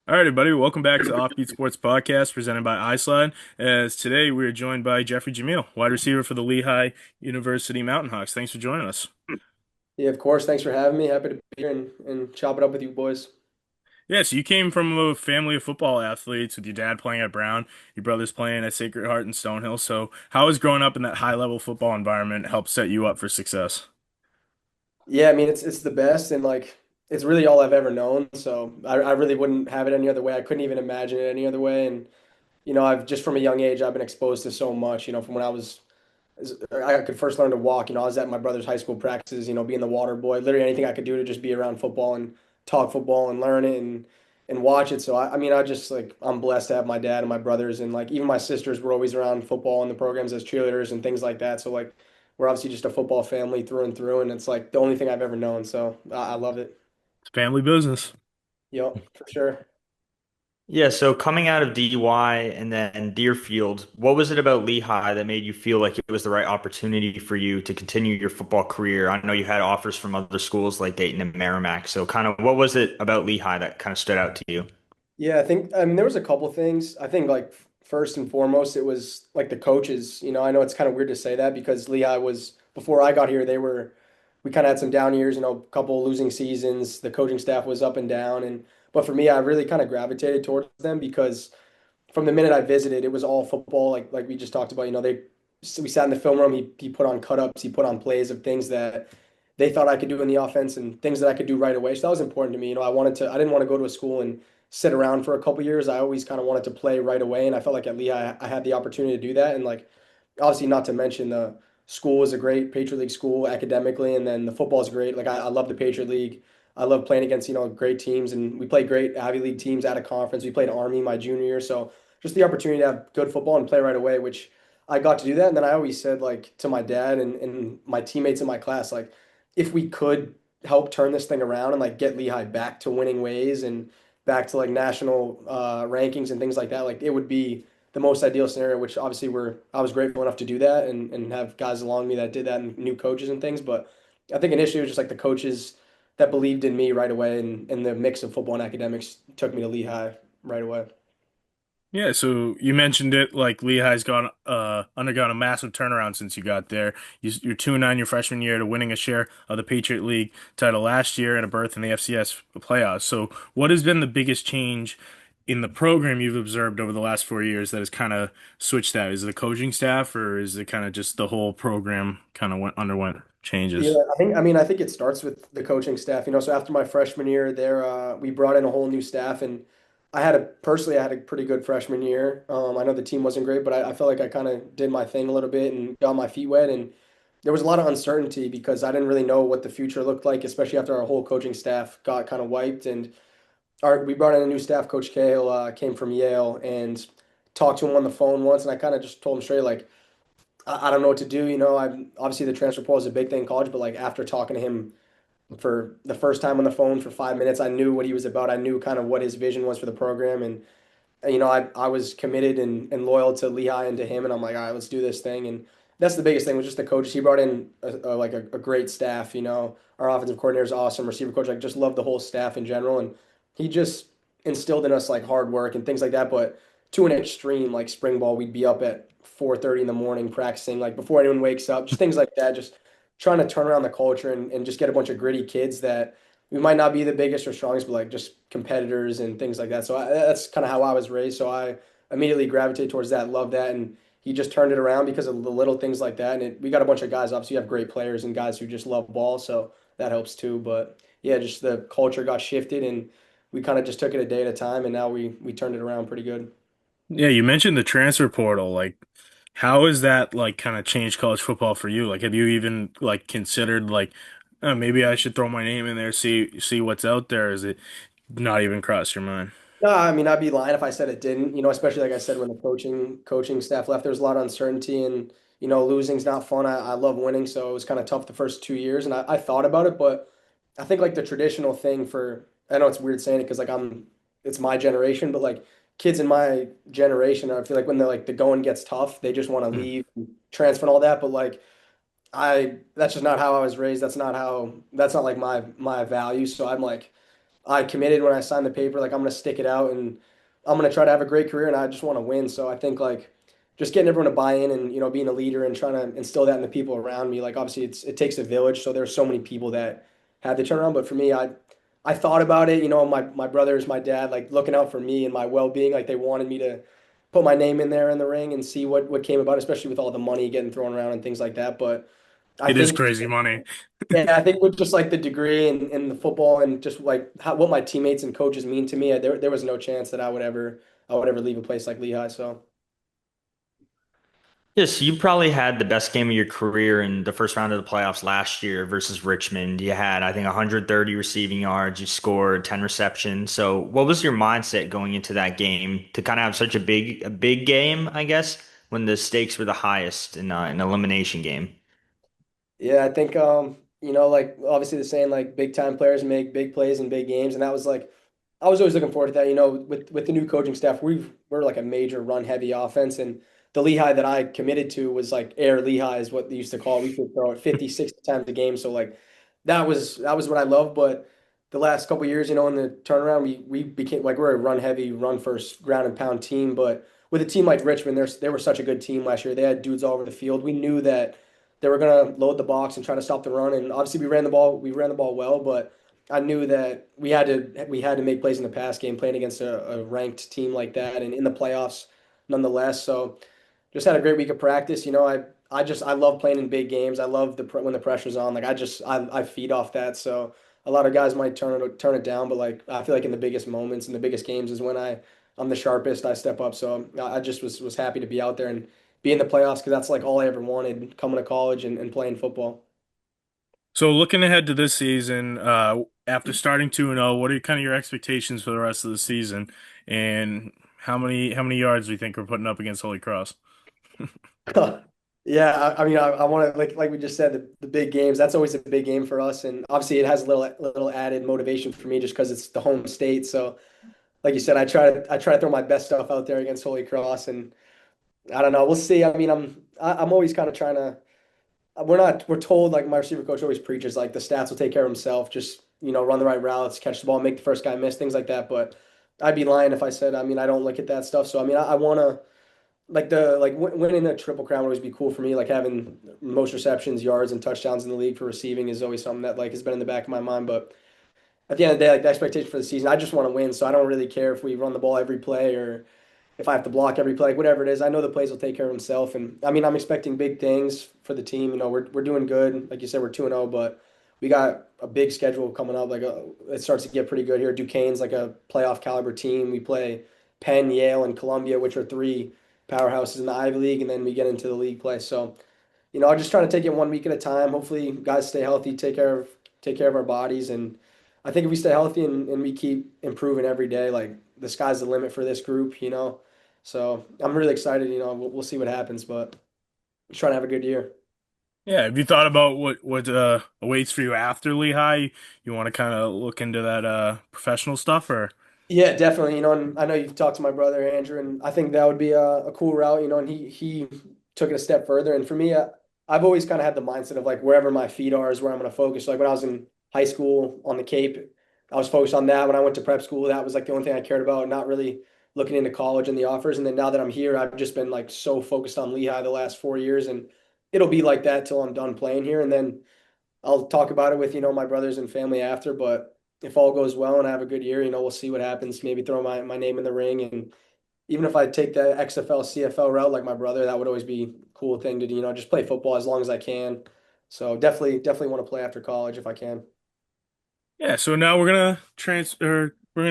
All right, everybody, welcome back to OffBeat Sports Podcast presented by iSlide. As today we are joined by Geoffrey Jamiel, wide receiver for the Lehigh University Mountain Hawks. Thanks for joining us. Yeah, of course. Thanks for having me. Happy to be here and chop it up with you boys. Yeah, so you came from a family of football athletes with your dad playing at Brown, your brothers playing at Sacred Heart and Stonehill. So how has growing up in that high-level football environment helped set you up for success? Yeah, I mean it's the best and like it's really all I've ever known. So I really wouldn't have it any other way. I couldn't even imagine it any other way. And I've just from a young age I've been exposed to so much. From when I could first learn to walk. I was at my brother's high school practices. Being the water boy. Literally anything I could do to just be around football and talk football and learn it and watch it. So I mean I just like I'm blessed to have my dad and my brothers and like even my sisters were always around football and the programs as cheerleaders and things like that. So like we're obviously just a football family through and through, and it's like the only thing I've ever known. So I love it. It's family business. Yep, for sure. Yeah, so coming out of DY and then Deerfield, what was it about Lehigh that made you feel like it was the right opportunity for you to continue your football career? I know you had offers from other schools like Dayton and Merrimack, so kind of what was it about Lehigh that kind of stood out to you? Yeah, I mean there was a couple things. I think like first and foremost it was like the coaches. I know it's kind of weird to say that because Lehigh was before I got here we kind of had some down years, a couple losing seasons. The coaching staff was up and down and but for me I really kind of gravitated towards them because from the minute I visited, it was all football. Like we just talked about, we sat in the film room. He put on cut ups. He put on plays of things that they thought I could do in the offense and things that I could do right away. So that was important to me. I didn't want to go to a school and sit around for a couple years. I always kind of wanted to play right away, and I felt like at Lehigh I had the opportunity to do that. And like obviously, not to mention the school is a great Patriot League school academically, and then the football is great. Like I love the Patriot League. I love playing against great teams, and we played great Ivy League teams out of conference. We played Army my junior year, so just the opportunity to have good football and play right away, which I got to do that. And then I always said like to my dad and my teammates in my class, like if we could help turn this thing around and like get Lehigh back to winning ways and back to like national rankings and things like that, like it would be the most ideal scenario, which obviously I was grateful enough to do that and have guys along me that did that and new coaches and things. But I think initially it was just like the coaches that believed in me right away and the mix of football and academics took me to Lehigh right away. Yeah, so you mentioned it like Lehigh's gone undergone a massive turnaround since you got there. You're 2-9 your freshman year to winning a share of the Patriot League title last year and a berth in the FCS playoffs. So what has been the biggest change in the program you've observed over the last 4 years that has kind of switched that? Is it the coaching staff or is it kind of just the whole program kind of underwent Yeah, changes? I think it starts with the coaching staff. So after my freshman year there, we brought in a whole new staff, and I had a pretty good freshman year. I know the team wasn't great, but I felt like I kind of did my thing a little bit and got my feet wet, and there was a lot of uncertainty because I didn't really know what the future looked like, especially after our whole coaching staff got kind of wiped, and we brought in a new staff. Coach Cahill came from Yale, and talked to him on the phone once, and I kind of just told him straight like. I don't know what to do. I'm obviously the transfer portal is a big thing in college, but like after talking to him for the first time on the phone for 5 minutes, I knew what he was about. I knew kind of what his vision was for the program, and I was committed and loyal to Lehigh and to him, and I'm like, all right, let's do this thing. And that's the biggest thing was just the coaches. He brought in a great staff. Our offensive coordinator is awesome, receiver coach. Like just love the whole staff in general, and he just instilled in us like hard work and things like that. But to an extreme, like spring ball, we'd be up at 4:30 in the morning practicing, like before anyone wakes up, just things like that. Just trying to turn around the culture and just get a bunch of gritty kids that we might not be the biggest or strongest, but like just competitors and things like that. So that's kind of how I was raised. So I immediately gravitated towards that, love that, and he just turned it around because of the little things like that. And we got a bunch of guys. Obviously, you have great players and guys who just love ball, so that helps too. But yeah, just the culture got shifted, and we kind of just took it a day at a time, and now we turned it around pretty good. Yeah, you mentioned the transfer portal. Like, how has that like kind of changed college football for you? Like, have you even like considered like maybe I should throw my name in there, see what's out there? Is it not even crossed your mind? No, I mean I'd be lying if I said it didn't. Especially like I said when the coaching staff left, there's a lot of uncertainty and losing's not fun. I love winning, so it was kind of tough the first 2 years, and I thought about it, but I think like the traditional thing for I know it's weird saying it because like it's my generation, but like kids in my generation, I feel like when the going gets tough, they just want to Hmm. leave, and transfer and all that. But like that's just not how I was raised. That's not like my value. So I'm like. I committed when I signed the paper, like I'm gonna stick it out and I'm gonna try to have a great career and I just want to win. So I think like just getting everyone to buy in and being a leader and trying to instill that in the people around me. Like obviously it takes a village, so there's so many people that had the turnaround. But for me, I thought about it, my brothers, my dad, like looking out for me and my well-being, like they wanted me to put my name in there in the ring and see what came about, especially with all the money getting thrown around and things like that. But I It is think crazy money. yeah, I think with just like the degree and the football and just like what my teammates and coaches mean to me, there was no chance that I would ever leave a place like Lehigh. So Yes, you probably had the best game of your career in the first round of the playoffs last year versus Richmond. You had, I think, 130 receiving yards. You scored 10 receptions. So, what was your mindset going into that game to kind of have such a big game, I guess, when the stakes were the highest in an elimination game? yeah, I think like obviously the saying like big time players make big plays in big games, and that was like I was always looking forward to that. With the new coaching staff, we're like a major run heavy offense, and the Lehigh that I committed to was like Air Lehigh is what they used to call it. We could throw it 50, 60 times a game. So like that was what I loved. But the last couple of years, in the turnaround, we became like we're a run heavy, run first, ground and pound team. But with a team like Richmond, they were such a good team last year. They had dudes all over the field. We knew that they were gonna load the box and try to stop the run. And obviously we ran the ball. We ran the ball well, but I knew that we had to make plays in the pass game, playing against a ranked team like that, and in the playoffs, nonetheless. So just had a great week of practice. I love playing in big games. I love when the pressure's on. Like I feed off that. So a lot of guys might turn it down, but like I feel like in the biggest moments, in the biggest games, is when I'm the sharpest. I step up. So I just was happy to be out there and be in the playoffs because that's like all I ever wanted coming to college and playing football. So looking ahead to this season, after starting 2-0, what are kind of your expectations for the rest of the season? And how many yards do you think we're putting up against Holy Cross? Yeah, I mean, I want to like we just said the big games. That's always a big game for us, and obviously it has a little added motivation for me just because it's the home state. So, like you said, I try to throw my best stuff out there against Holy Cross, and I don't know. We'll see. I mean, I'm always kind of trying to. We're told like my receiver coach always preaches like the stats will take care of himself. Just run the right routes, catch the ball, make the first guy miss, things like that. But I'd be lying if I said I mean I don't look at that stuff. So I mean I want to winning a triple crown would always be cool for me. Like having most receptions, yards, and touchdowns in the league for receiving is always something that like has been in the back of my mind. But at the end of the day, like the expectation for the season, I just want to win. So I don't really care if we run the ball every play or if I have to block every play, whatever it is. I know the plays will take care of himself. And I mean, I'm expecting big things for the team. We're doing good. Like you said, we're 2-0, but we got a big schedule coming up. It starts to get pretty good here. Duquesne's like a playoff caliber team. We play Penn, Yale, and Columbia, which are three powerhouses in the Ivy League, and then we get into the league play. So, I'm just trying to take it one week at a time. Hopefully, guys stay healthy, take care of our bodies, and I think if we stay healthy and we keep improving every day, like the sky's the limit for this group. So I'm really excited. We'll see what happens, but just trying to have a good year. Yeah, have you thought about what awaits for you after Lehigh? You want to kind of look into that professional stuff, or Yeah, definitely. And I know you've talked to my brother Andrew, and I think that would be a cool route. And he took it a step further. And for me, I've always kind of had the mindset of like wherever my feet are is where I'm going to focus. Like when I was in high school on the Cape, I was focused on that. When I went to prep school, that was like the only thing I cared about, not really looking into college and the offers. And then now that I'm here, I've just been like so focused on Lehigh the last 4 years, and it'll be like that till I'm done playing here. And then I'll talk about it with, my brothers and family after, but if all goes well and I have a good year, we'll see what happens. Maybe throw my name in the ring. And even if I take the XFL, CFL route like my brother, that would always be a cool thing to do, just play football as long as I can. So definitely want to play after college if I can. yeah? So now we're gonna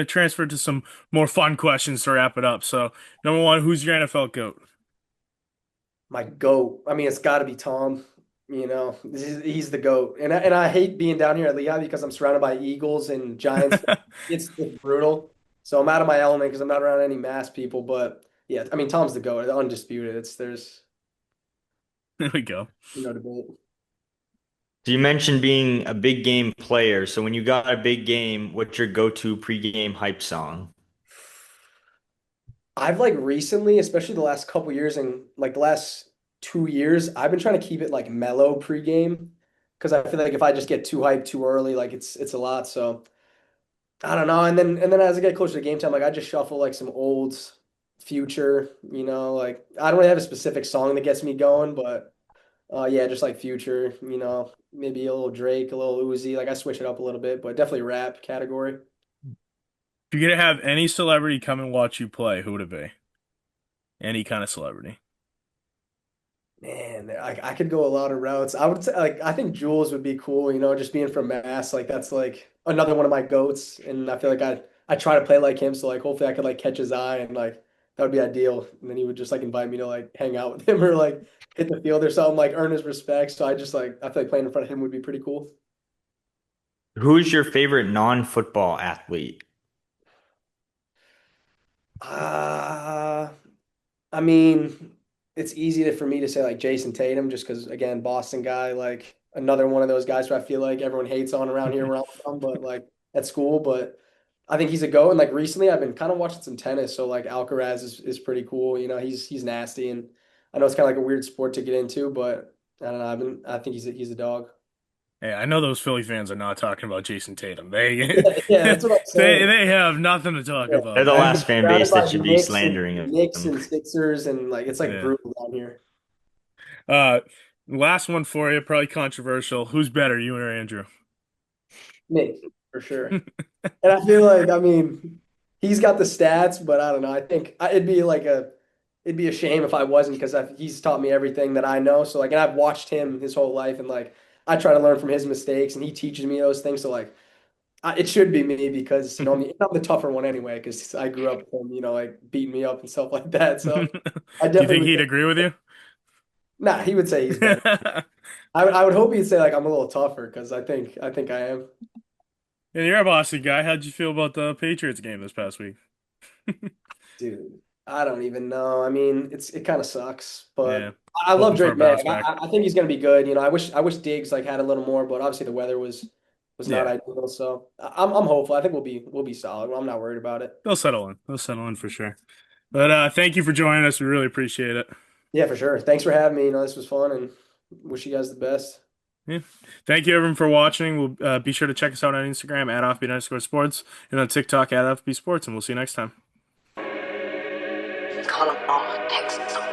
transfer to some more fun questions to wrap it up. So number one, who's your NFL GOAT? My GOAT. I mean, it's got to be Tom. He's the GOAT. And I hate being down here at Lehigh because I'm surrounded by Eagles and Giants. It's brutal. So I'm out of my element because I'm not around any mass people. But yeah, I mean, Tom's the GOAT, undisputed. There's There we go. no debate. So you mentioned being a big game player. So when you got a big game, what's your go-to pregame hype song? I've like recently, especially the last couple years and like the last 2 years, I've been trying to keep it like mellow pregame because I feel like if I just get too hyped too early, like it's a lot. So I don't know. And then as I get closer to game time, like I just shuffle like some old Future, like I don't really have a specific song that gets me going, but yeah, just like Future, maybe a little Drake, a little Uzi. Like I switch it up a little bit, but definitely rap category. If you could have any celebrity come and watch you play, who would it be? Any kind of celebrity. Man, I could go a lot of routes. I would say like I think Jules would be cool, just being from Mass. Like that's like another one of my goats. And I feel like I try to play like him, so like hopefully I could like catch his eye and like that would be ideal. And then he would just like invite me to like hang out with him or like hit the field or something, like earn his respect. So I just like I feel like playing in front of him would be pretty cool. Who is your favorite non-football athlete? Uh I mean, it's easy for me to say like Jason Tatum just because again, Boston guy, like another one of those guys who I feel like everyone hates on around here where I'm from, but like at school. But I think he's a go. And like recently I've been kind of watching some tennis. So like Alcaraz is pretty cool. He's nasty and I know it's kind of like a weird sport to get into, but I don't know. I think he's a dog. Hey, I know those Philly fans are not talking about Jason Tatum. They Yeah, yeah, that's what I'm they saying. they have nothing to talk Yeah. They're about. the I've last been fan surrounded base by that should be Knicks and slandering Knicks them. and Sixers and like it's like Yeah. brutal down here. Uh, Last one for you, probably controversial. Who's better, you or Andrew? Me, for sure. And I feel like, I mean, he's got the stats, but I don't know. I think it'd be a shame if I wasn't because he's taught me everything that I know. So like, and I've watched him his whole life, and like, I try to learn from his mistakes, and he teaches me those things. So like, it should be me because I'm the tougher one anyway because I grew up with him, like beating me up and stuff like that. So I Do you definitely think would he'd say, agree with you? nah, he would say he's better. I would hope he'd say like I'm a little tougher because I think I am. And you're a Boston guy. How'd you feel about the Patriots game this past week? Dude, I don't even know. I mean, it kind of sucks, Yeah, but I love hoping for Drake a May. bounce Like, back. I think he's gonna be good. I wish Diggs like had a little more, but obviously the weather was not Yeah, ideal. So I'm hopeful. I think we'll be solid. I'm not worried about it. they'll settle in. They'll settle in for sure. But thank you for joining us. We really appreciate it. Yeah, for sure. Thanks for having me. This was fun, and wish you guys the best. Yeah. Thank you everyone for watching. We'll be sure to check us out on Instagram at offbeat_sports and on TikTok at offbeat sports, and we'll see you next time. Call them all Texas.